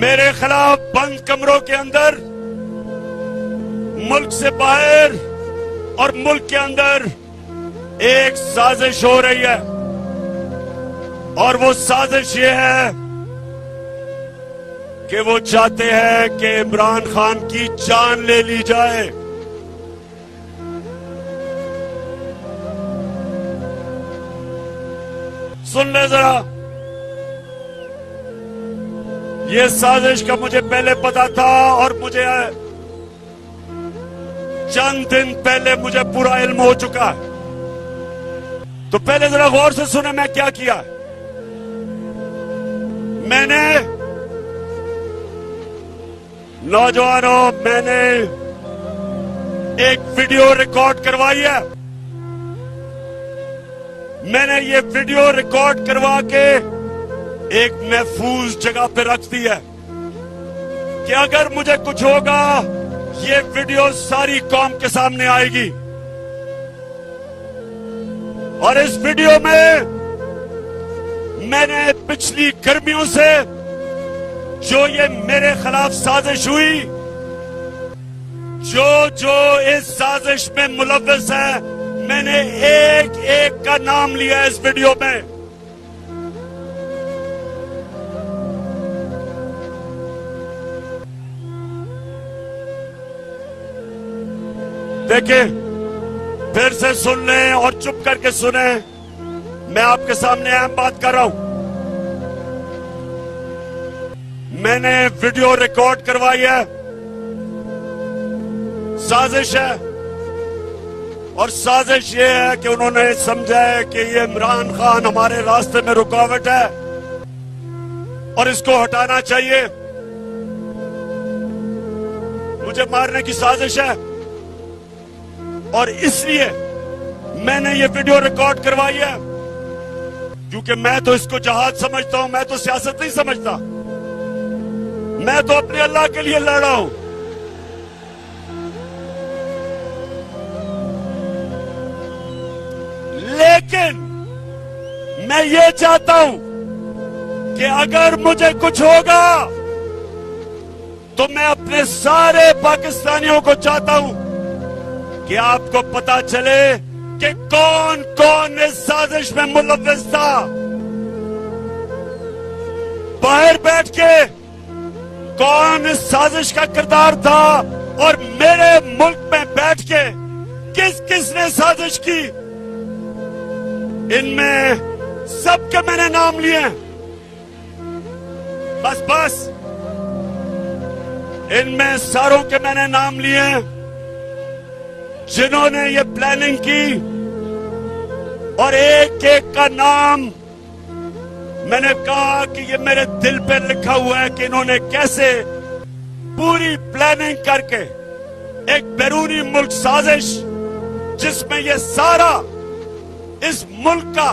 मेरे खिलाफ बंद कमरों के अंदर, मुल्क से बाहर और मुल्क के अंदर एक साजिश हो रही है। और वो साजिश ये है कि वो चाहते हैं कि इमरान खान की जान ले ली जाए। सुन ले जरा, ये साजिश का मुझे पहले पता था और मुझे चंद दिन पहले मुझे पूरा इल्म हो चुका है। तो पहले जरा गौर से सुने मैं क्या किया। मैंने नौजवानों, मैंने एक वीडियो रिकॉर्ड करवाई है। मैंने ये वीडियो रिकॉर्ड करवा के एक महफूज जगह पे रख दी है कि अगर मुझे कुछ होगा, ये वीडियो सारी कौम के सामने आएगी। और इस वीडियो में मैंने पिछली गर्मियों से जो ये मेरे खिलाफ साजिश हुई, जो इस साजिश में मुलव्वस है, मैंने एक एक का नाम लिया इस वीडियो में। देखिए, फिर से सुन लें और चुप करके सुने। मैं आपके सामने अहम बात कर रहा हूं। मैंने वीडियो रिकॉर्ड करवाई है। साजिश है, और साजिश ये है कि उन्होंने समझा है कि ये इमरान खान हमारे रास्ते में रुकावट है और इसको हटाना चाहिए। मुझे मारने की साजिश है और इसलिए मैंने ये वीडियो रिकॉर्ड करवाई है, क्योंकि मैं तो इसको जहाद समझता हूं, मैं तो सियासत नहीं समझता। मैं तो अपने अल्लाह के लिए लड़ रहा हूं। लेकिन मैं ये चाहता हूं कि अगर मुझे कुछ होगा तो मैं अपने सारे पाकिस्तानियों को चाहता हूं कि आपको पता चले कि कौन कौन इस साजिश में मुलव्वस था। बाहर बैठ के कौन इस साजिश का किरदार था और मेरे मुल्क में बैठ के किस किस ने साजिश की। इनमें सबके मैंने नाम लिए। बस इनमें सारों के मैंने नाम लिए जिन्होंने ये प्लानिंग की, और एक एक का नाम मैंने कहा कि ये मेरे दिल पे लिखा हुआ है कि इन्होंने कैसे पूरी प्लानिंग करके एक बैरूनी मुल्क साजिश, जिसमें ये सारा इस मुल्क का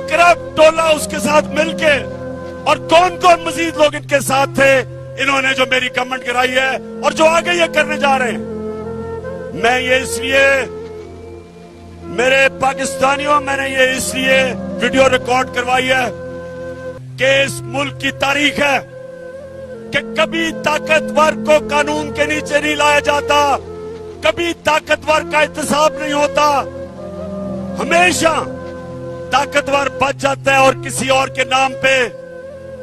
करप्ट टोला उसके साथ मिलके, और कौन कौन मजीद लोग इनके साथ थे, इन्होंने जो मेरी कमेंट कराई है और जो आगे ये करने जा रहे हैं। मैं ये इसलिए, मेरे पाकिस्तानियों, मैंने ये इसलिए वीडियो रिकॉर्ड करवाई है कि इस मुल्क की तारीख है कि कभी ताकतवर को कानून के नीचे नहीं लाया जाता, कभी ताकतवर का एहतसाब नहीं होता। हमेशा ताकतवर बच जाता है और किसी और के नाम पे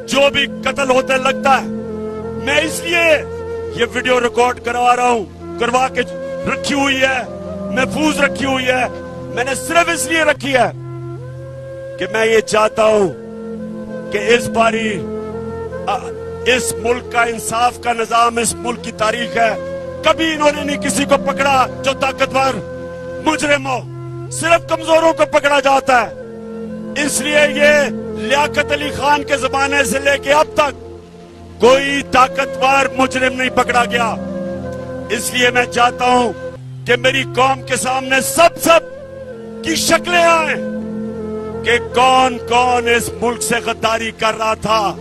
जो भी कत्ल होते लगता है। मैं इसलिए ये वीडियो रिकॉर्ड करवा रहा हूं, करवा के रखी हुई है, महफूज रखी हुई है। मैंने सिर्फ इसलिए रखी है कि मैं ये चाहता हूं कि इस बारी इस मुल्क का इंसाफ का निजाम, इस मुल्क की तारीख है, कभी इन्होंने नहीं किसी को पकड़ा जो ताकतवर मुजरिम हो, सिर्फ कमजोरों को पकड़ा जाता है। इसलिए ये लियाकत अली खान के जमाने से लेके अब तक कोई ताकतवर मुजरिम नहीं पकड़ा गया। इसलिए मैं चाहता हूं कि मेरी कौम के सामने सब की शक्लें आए कि कौन कौन इस मुल्क से गद्दारी कर रहा था,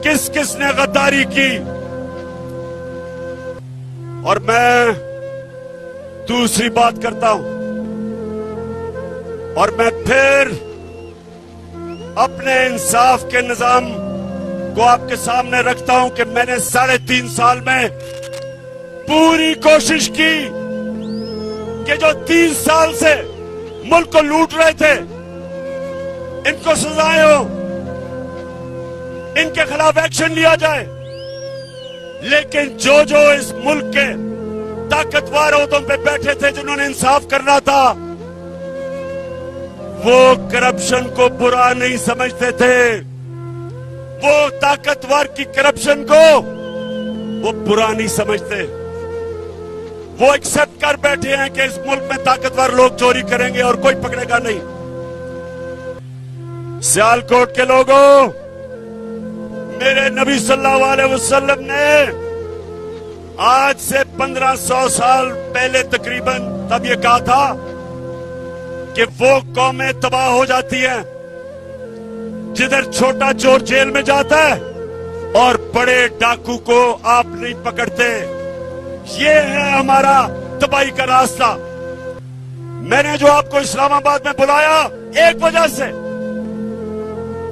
किस किस ने गद्दारी की। और मैं दूसरी बात करता हूं, और मैं फिर अपने इंसाफ के निजाम को आपके सामने रखता हूं कि मैंने 3.5 साल में पूरी कोशिश की कि जो 3 साल से मुल्क को लूट रहे थे इनको सजाएं हो, इनके खिलाफ एक्शन लिया जाए। लेकिन जो इस मुल्क के ताकतवर ओहदों पे बैठे थे, जिन्होंने इंसाफ करना था, वो करप्शन को बुरा नहीं समझते थे। वो ताकतवर की करप्शन को वो बुरा नहीं समझते। वो एक्सेप्ट कर बैठे हैं कि इस मुल्क में ताकतवर लोग चोरी करेंगे और कोई पकड़ेगा नहीं। सियालकोट के लोगों, मेरे नबी सल्लल्लाहु अलैहि वसल्लम ने आज से 1500 साल पहले तकरीबन तब ये कहा था कि वो कौमें तबाह हो जाती हैं जिधर छोटा चोर जेल में जाता है और बड़े डाकू को आप नहीं पकड़ते। ये है हमारा तबाही का रास्ता। मैंने जो आपको इस्लामाबाद में बुलाया एक वजह से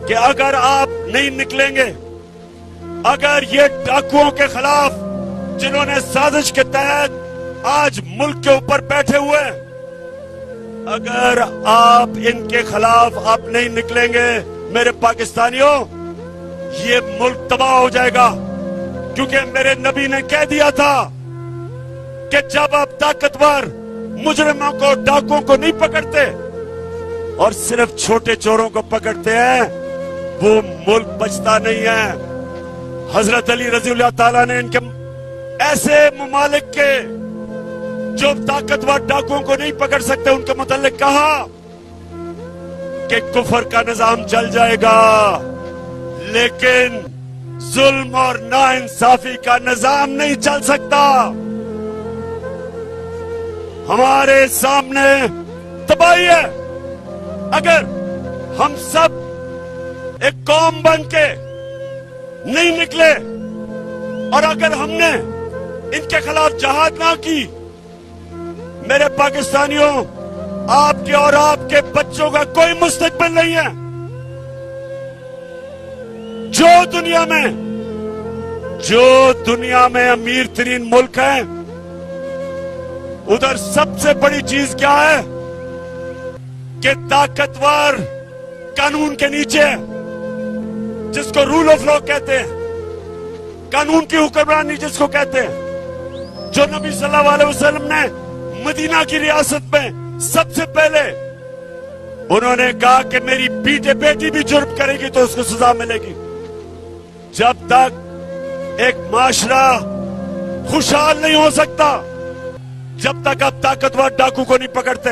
कि अगर आप नहीं निकलेंगे, अगर ये डाकुओं के खिलाफ जिन्होंने साजिश के तहत आज मुल्क के ऊपर बैठे हुए हैं, अगर आप इनके खिलाफ आप नहीं निकलेंगे मेरे पाकिस्तानियों, ये मुल्क तबाह हो जाएगा। क्योंकि मेरे नबी ने कह दिया था कि जब आप ताकतवर मुजरिमों को, डाकुओं को नहीं पकड़ते और सिर्फ छोटे चोरों को पकड़ते हैं, वो मुल्क बचता नहीं है। हजरत अली रज़ियल्लाहु ताला ने इनके ऐसे ममालिक के जो ताकतवर डाकुओं को नहीं पकड़ सकते उनके मुतालिक कहा कि कुफर का निजाम चल जाएगा, लेकिन जुल्म और नाइंसाफी का निजाम नहीं चल सकता। हमारे सामने तबाही है। अगर हम सब एक कौम बन के नहीं निकले और अगर हमने इनके खिलाफ जहाद ना की, मेरे पाकिस्तानियों, आपके और आपके बच्चों का कोई मुस्तकबिल नहीं है। जो दुनिया में अमीर तरीन मुल्क है, उधर सबसे बड़ी चीज क्या है कि ताकतवर कानून के नीचे, जिसको रूल ऑफ लॉ कहते हैं, कानून की हुक्मरानी जिसको कहते हैं, जो नबी सल्लल्लाहु अलैहि वसल्लम ने मदीना की रियासत में सबसे पहले उन्होंने कहा कि मेरी बेटी भी जुर्म करेगी तो उसको सजा मिलेगी। जब तक एक माशरा खुशहाल नहीं हो सकता, जब तक आप ताकतवर डाकू को नहीं पकड़ते।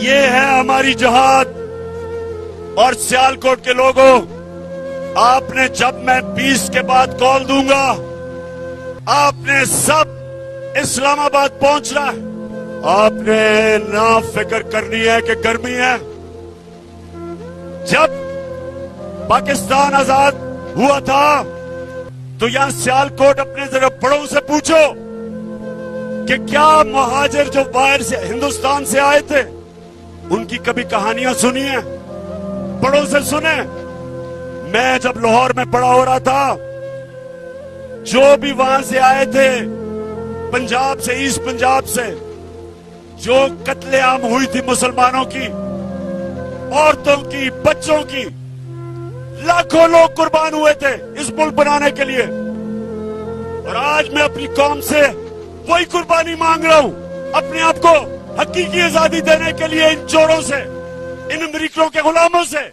ये है हमारी जहाद। और सियालकोट के लोगों, आपने, जब मैं 20 के बाद कॉल दूंगा, आपने सब इस्लामाबाद पहुंचना है। आपने ना फिक्र करनी है कि गर्मी है। जब पाकिस्तान आजाद हुआ था तो यहां सियालकोट अपने जरा बड़ों से पूछो कि क्या मुहाजिर जो बाहर से हिंदुस्तान से आए थे उनकी कभी कहानियां सुनी है? बड़ों से सुने। मैं जब लाहौर में बड़ा हो रहा था, जो भी वहां से आए थे, पंजाब से, ईस्ट पंजाब से, जो कत्लेआम हुई थी मुसलमानों की, औरतों की, बच्चों की, लाखों लोग कुर्बान हुए थे इस मुल्क बनाने के लिए। और आज मैं अपनी कौम से वही कुर्बानी मांग रहा हूं, अपने आप को हकीकी आजादी देने के लिए इन चोरों से, इन अमेरिकियों के गुलामों से।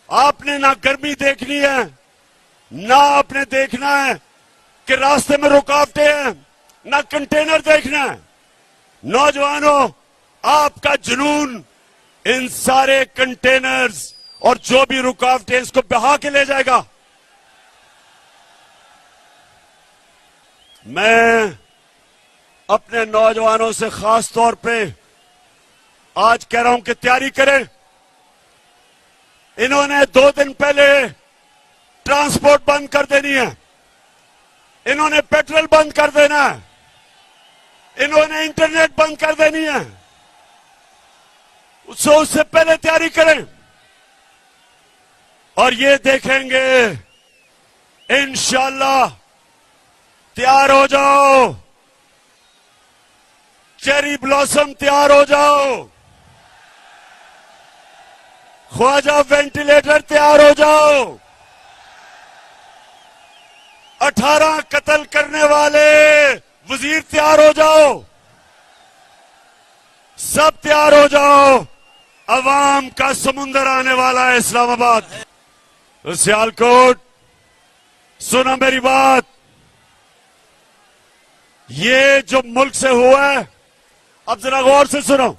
आपने ना गर्मी देखनी है, ना आपने देखना है कि रास्ते में रुकावटें हैं, ना कंटेनर देखना है। नौजवानों, आपका जुनून इन सारे कंटेनर्स और जो भी रुकावटें, इसको बहा के ले जाएगा। मैं अपने नौजवानों से खास तौर पे आज कह रहा हूं कि तैयारी करें। इन्होंने 2 दिन पहले ट्रांसपोर्ट बंद कर देनी है, इन्होंने पेट्रोल बंद कर देना है, इन्होंने इंटरनेट बंद कर देनी है। उससे पहले तैयारी करें। और ये देखेंगे इंशाअल्लाह। तैयार हो जाओ, चेरी ब्लॉसम तैयार हो जाओ, ख्वाजा वेंटिलेटर तैयार हो जाओ, 18 कत्ल करने वाले वजीर तैयार हो जाओ, सब तैयार हो जाओ। अवाम का समुंदर आने वाला है इस्लामाबाद। तो सियालकोट, सुनो मेरी बात, ये जो मुल्क से हुआ है, अब जरा गौर से सुनो।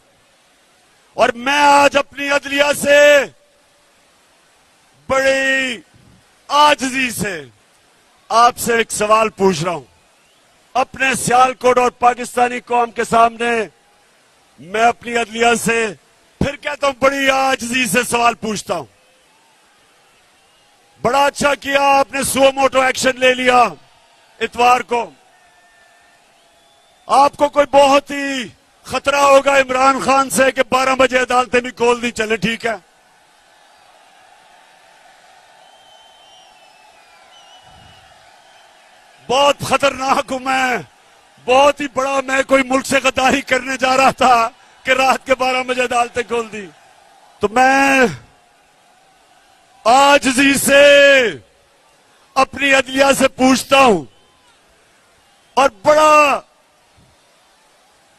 और मैं आज अपनी अदलिया से बड़ी आजिज़ी से आपसे एक सवाल पूछ रहा हूं। अपने सियालकोट और पाकिस्तानी कौम के सामने मैं अपनी अदलिया से फिर कहता हूं, बड़ी आजिज़ी से सवाल पूछता हूं। बड़ा अच्छा किया आपने सुओ मोटो एक्शन ले लिया इतवार को। आपको कोई बहुत ही खतरा होगा इमरान खान से कि 12 बजे अदालतें भी खोल दी, चले ठीक है। बहुत खतरनाक हूं मैं, बहुत ही बड़ा, मैं कोई मुल्क से गद्दारी करने जा रहा था कि रात के 12 बजे अदालतें खोल दी। तो मैं आजिज़ी से अपनी अदलिया से पूछता हूं, और बड़ा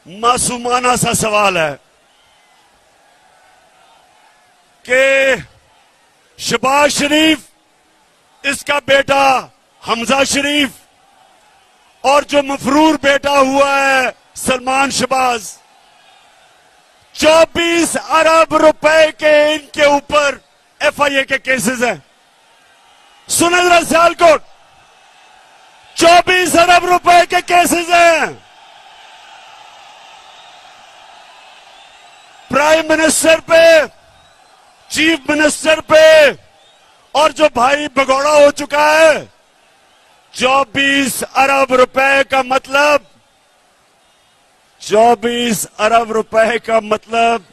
मासूमाना सा सवाल है कि शहबाज शरीफ, इसका बेटा हमजा शरीफ, और जो मफरूर बेटा हुआ है सलमान शहबाज, 24 अरब रुपए के इनके ऊपर FIA के केसेस हैं। सुने जरा सियालकोट, 24 अरब रुपए के केसेस हैं। प्राइम मिनिस्टर पे, चीफ मिनिस्टर पे, और जो भाई भगौड़ा हो चुका है, 24 अरब रुपए का मतलब, 24 अरब रुपए का मतलब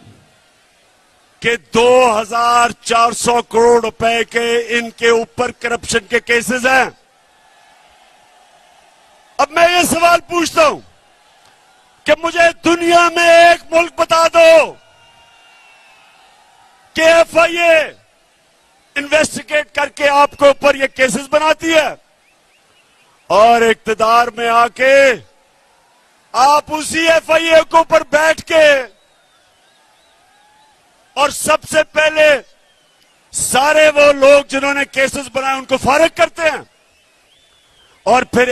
कि 2400 करोड़ रुपए के इनके ऊपर करप्शन के केसेस हैं। अब मैं ये सवाल पूछता हूं कि मुझे दुनिया में एक मुल्क बता दो कि FIA इन्वेस्टिगेट करके आपके ऊपर ये केसेस बनाती है, और इक्तदार में आके आप उसी FIA के ऊपर बैठ के और सबसे पहले सारे वो लोग जिन्होंने केसेस बनाए उनको फारिग करते हैं। और फिर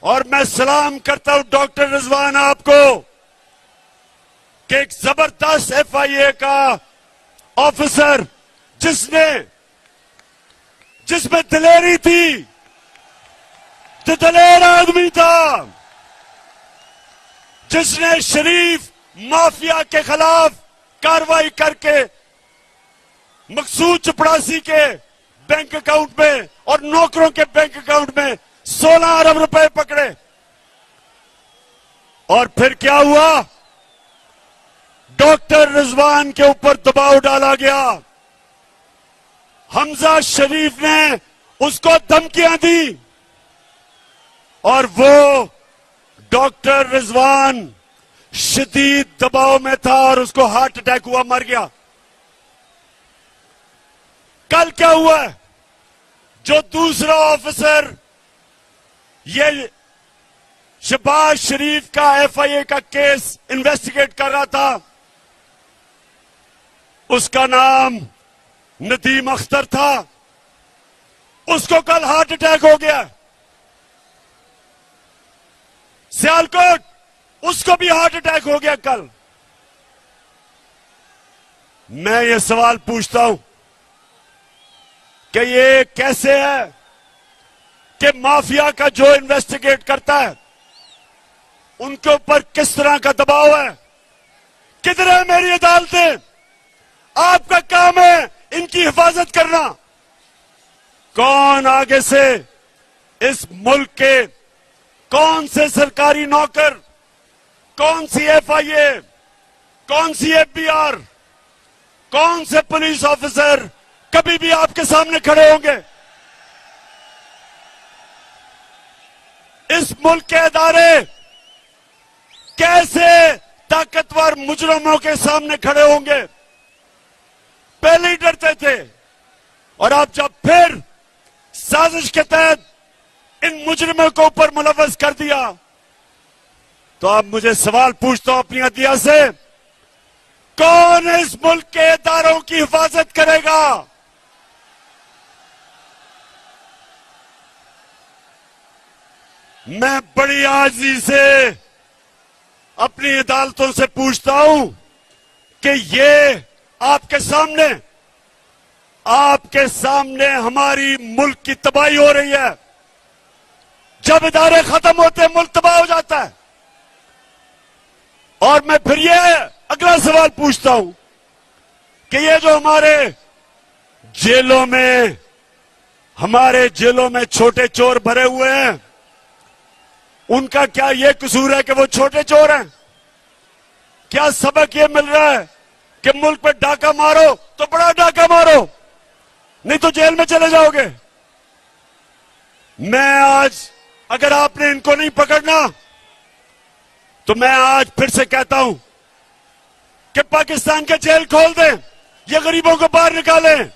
और मैं सलाम करता हूं डॉक्टर रिजवान आपको कि एक जबरदस्त FIA का ऑफिसर जिसमें दिलेरी थी, जो दलेर आदमी था, जिसने शरीफ माफिया के खिलाफ कार्रवाई करके मकसूद चपड़ासी के बैंक अकाउंट में और नौकरों के बैंक अकाउंट में 16 अरब रुपए पकड़े। और फिर क्या हुआ, डॉक्टर रिजवान के ऊपर दबाव डाला गया, हमजा शरीफ ने उसको धमकियां दी, और वो डॉक्टर रिजवान शदीद दबाव में था और उसको हार्ट अटैक हुआ, मर गया। कल क्या हुआ, जो दूसरा ऑफिसर ये शहबाज शरीफ का FIA का केस इन्वेस्टिगेट कर रहा था, उसका नाम नदीम अख्तर था, उसको कल हार्ट अटैक हो गया। सियालकोट, उसको भी हार्ट अटैक हो गया कल। मैं ये सवाल पूछता हूं कि ये कैसे है कि माफिया का जो इन्वेस्टिगेट करता है उनके ऊपर किस तरह का दबाव है? किधर है मेरी अदालतें? आपका काम है इनकी हिफाजत करना। कौन आगे से इस मुल्क के कौन से सरकारी नौकर, कौन सी FIA, कौन सी FBR, कौन से पुलिस ऑफिसर कभी भी आपके सामने खड़े होंगे। इस मुल्क के इदारे कैसे ताकतवर मुजरिमों के सामने खड़े होंगे, पहले ही डरते थे। और अब जब फिर साजिश के तहत इन मुजरिमों को ऊपर मुलव्वस कर दिया, तो अब मुझे सवाल पूछता हूं अपनी अदलिया से, कौन इस मुल्क के इदारों की हिफाजत करेगा? मैं बड़ी आजी से अपनी अदालतों से पूछता हूं कि ये आपके सामने हमारी मुल्क की तबाही हो रही है। जब इदारे खत्म होते हैं, मुल्क तबाह हो जाता है। और मैं फिर ये अगला सवाल पूछता हूं कि ये जो हमारे जेलों में छोटे चोर भरे हुए हैं, उनका क्या ये कसूर है कि वो छोटे चोर हैं? क्या सबक ये मिल रहा है कि मुल्क पे डाका मारो तो बड़ा डाका मारो, नहीं तो जेल में चले जाओगे? मैं आज, अगर आपने इनको नहीं पकड़ना, तो मैं आज फिर से कहता हूं कि पाकिस्तान के जेल खोल दें, ये गरीबों को बाहर निकालें,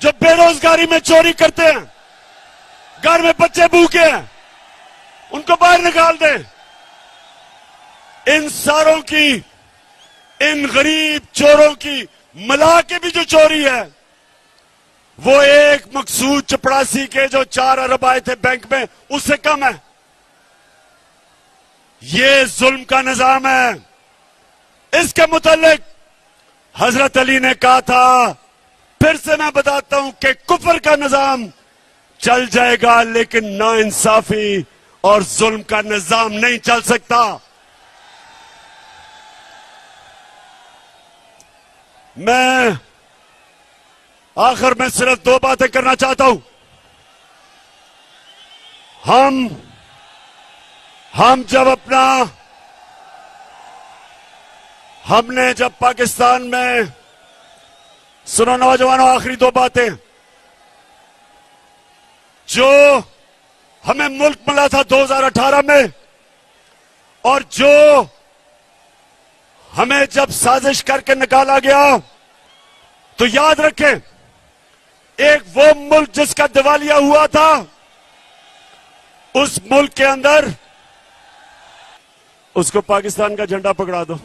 जो बेरोजगारी में चोरी करते हैं, घर में बच्चे भूखे हैं, उनको बाहर निकाल दें। इन सारों की, इन गरीब चोरों की मिला के भी जो चोरी है, वो एक मकसूद चपड़ासी के जो 4 अरब आए थे बैंक में, उससे कम है। ये जुल्म का निजाम है। इसके मुतालिक हजरत अली ने कहा था, फिर से मैं बताता हूं कि कुफर का निजाम चल जाएगा, लेकिन नाइंसाफी और जुल्म का निजाम नहीं चल सकता। मैं आखिर में सिर्फ 2 बातें करना चाहता हूं। हमने जब पाकिस्तान में, सुनो नौजवानों, आखिरी 2 बातें, जो हमें मुल्क मिला था 2018 में, और जो हमें जब साजिश करके निकाला गया, तो याद रखें, एक वो मुल्क जिसका दिवालिया हुआ था, उस मुल्क के अंदर उसको पाकिस्तान का झंडा पकड़ा दो,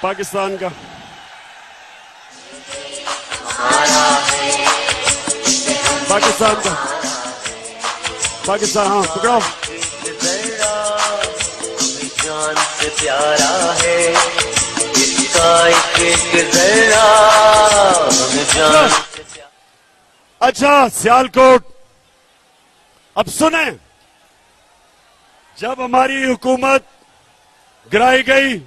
पाकिस्तान का। पाकिस्तान का, पाकिस्तान, हाँ पकड़ाओ। जान से प्यारा है इसका एक जरा, जान से प्यारा। अच्छा सियालकोट, अब सुने, जब हमारी हुकूमत गिराई गई,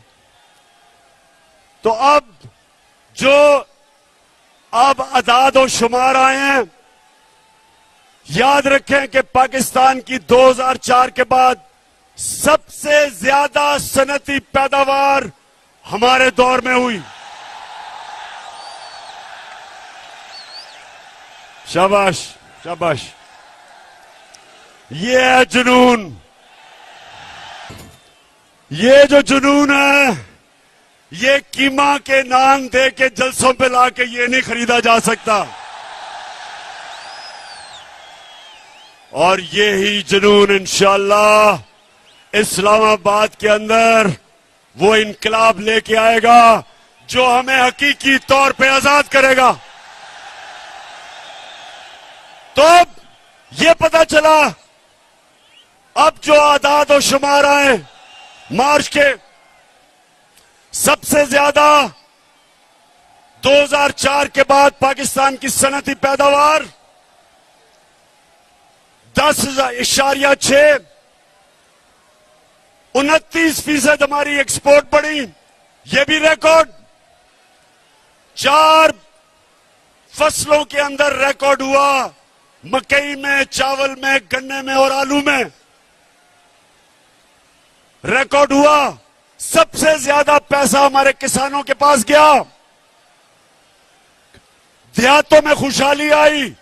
तो अब अदाद और शुमार आए हैं। याद रखें कि पाकिस्तान की 2004 के बाद सबसे ज्यादा सनती पैदावार हमारे दौर में हुई। शाबाश शाबाश, ये है जुनून। ये जो जुनून है, ये कीमा के नान दे के जलसों पे लाके ये नहीं खरीदा जा सकता। और ये ही जुनून इंशाअल्लाह इस्लामाबाद के अंदर वो इनकलाब लेके आएगा जो हमें हकीकी तौर पे आजाद करेगा। तो अब ये पता चला, अब जो आदाद और शुमार आए मार्च के, सबसे ज्यादा 2004 के बाद पाकिस्तान की सनती पैदावार 10.6, 29% हमारी एक्सपोर्ट बढ़ी, ये भी रिकॉर्ड। 4 फसलों के अंदर रिकॉर्ड हुआ, मकई में, चावल में, गन्ने में और आलू में रिकॉर्ड हुआ। सबसे ज्यादा पैसा हमारे किसानों के पास गया। देहातों में खुशहाली आई,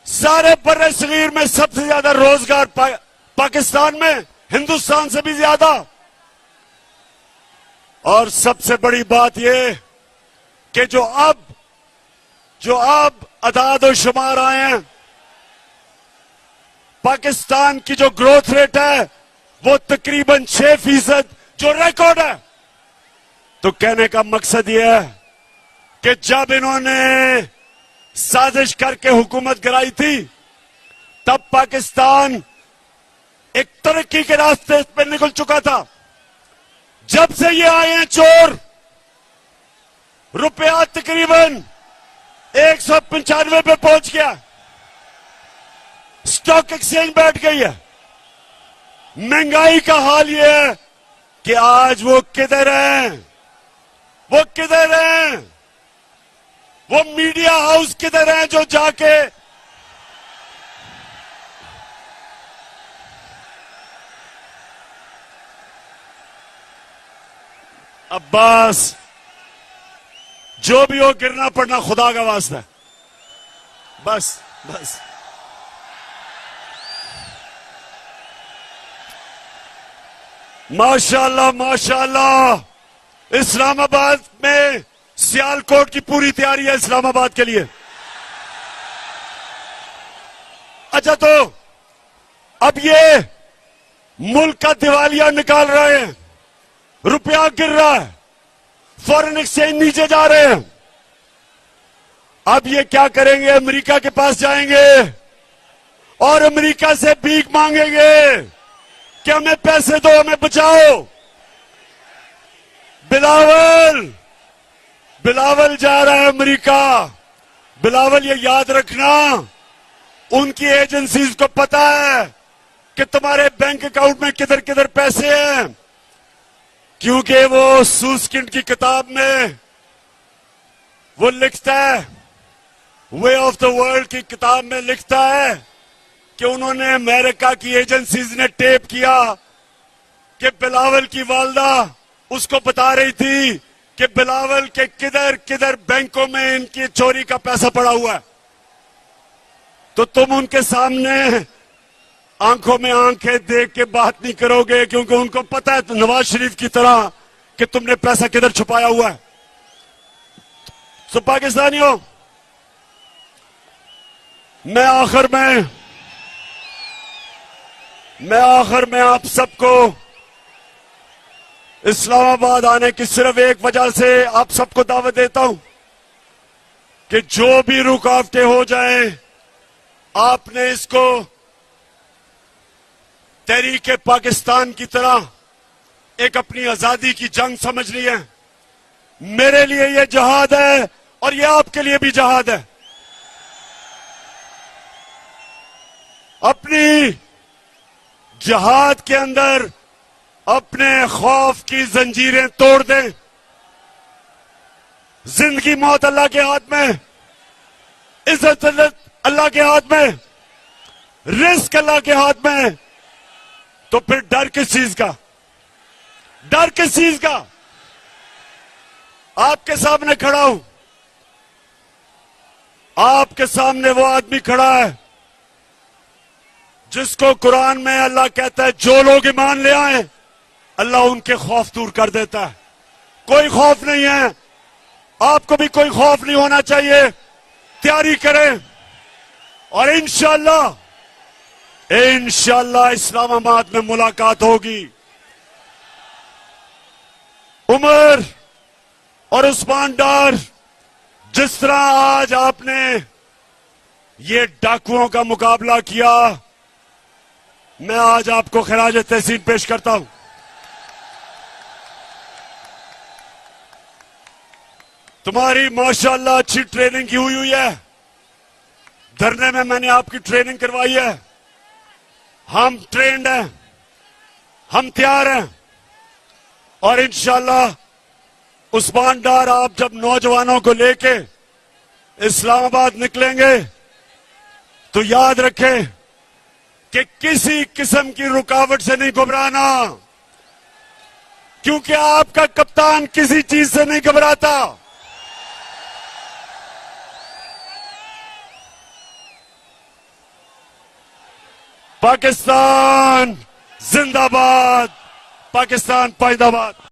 सारे बर्रे सगीर में सबसे ज्यादा रोजगार पाकिस्तान में हिंदुस्तान से भी ज्यादा। और सबसे बड़ी बात यह कि जो अब अदाद और शुमार आए हैं, पाकिस्तान की जो ग्रोथ रेट है वो तकरीबन 6%, जो रिकॉर्ड है। तो कहने का मकसद यह है कि जब इन्होंने साजिश करके हुकूमत गिराई थी, तब पाकिस्तान एक तरक्की के रास्ते पर निकल चुका था। जब से ये आए हैं चोर, रुपया तकरीबन 195 पे पहुंच गया, स्टॉक एक्सचेंज बैठ गई है। महंगाई का हाल यह है कि आज वो किधर हैं, वो किधर हैं, वो मीडिया हाउस किधर हैं जो जाके अब्बास, जो भी हो गिरना पड़ना खुदा का वास्ता है। बस बस माशाअल्लाह माशाअल्लाह। इस्लामाबाद में सियालकोट की पूरी तैयारी है इस्लामाबाद के लिए। अच्छा, तो अब ये मुल्क का दिवालिया निकाल रहे हैं, रुपया गिर रहा है, फॉरेन एक्सचेंज नीचे जा रहे हैं। अब ये क्या करेंगे? अमेरिका के पास जाएंगे और अमेरिका से भीख मांगेंगे कि हमें पैसे दो, हमें बचाओ। बिलावल जा रहा है अमेरिका। बिलावल, ये याद रखना, उनकी एजेंसीज को पता है कि तुम्हारे बैंक अकाउंट में किधर किधर पैसे हैं, क्योंकि वो सूसकिंड की किताब में वो लिखता है, वे ऑफ द वर्ल्ड की किताब में लिखता है कि उन्होंने अमेरिका की एजेंसीज ने टेप किया कि बिलावल की वालदा उसको बता रही थी कि बिलावल के किधर किधर बैंकों में इनकी चोरी का पैसा पड़ा हुआ है। तो तुम उनके सामने आंखों में आंखें देख के बात नहीं करोगे, क्योंकि उनको पता है नवाज शरीफ की तरह कि तुमने पैसा किधर छुपाया हुआ है। तो पाकिस्तानियों, मैं आखिर में आप सबको इस्लामाबाद आने की सिर्फ एक वजह से आप सबको दावत देता हूं कि जो भी रुकावटें हो जाए, आपने इसको तहरीक पाकिस्तान की तरह एक अपनी आजादी की जंग समझनी है। मेरे लिए यह जहाद है और यह आपके लिए भी जहाद है। अपनी जहाद के अंदर अपने खौफ की जंजीरें तोड़ दें। जिंदगी मौत अल्लाह के हाथ में, इज्जत अल्लाह के हाथ में, रिस्क अल्लाह के हाथ में। तो फिर डर किस चीज का? डर किस चीज का? आपके सामने खड़ा हूं, आपके सामने वो आदमी खड़ा है जिसको कुरान में अल्लाह कहता है जो लोग ईमान ले आए अल्लाह उनके खौफ दूर कर देता है। कोई खौफ नहीं है, आपको भी कोई खौफ नहीं होना चाहिए। तैयारी करें और इंशाअल्लाह इस्लामाबाद में मुलाकात होगी। उमर और उस्मान डार, जिस तरह आज आपने ये डाकुओं का मुकाबला किया, मैं आज आपको खराज तहसीन पेश करता हूं। तुम्हारी माशाअल्लाह अच्छी ट्रेनिंग की हुई है। धरने में मैंने आपकी ट्रेनिंग करवाई है। हम ट्रेंड हैं, हम तैयार हैं और इंशाअल्लाह उस्मान डार, आप जब नौजवानों को लेके इस्लामाबाद निकलेंगे तो याद रखें कि किसी किस्म की रुकावट से नहीं घबराना, क्योंकि आपका कप्तान किसी चीज से नहीं घबराता। पाकिस्तान जिंदाबाद, पाकिस्तान पाइंदाबाद।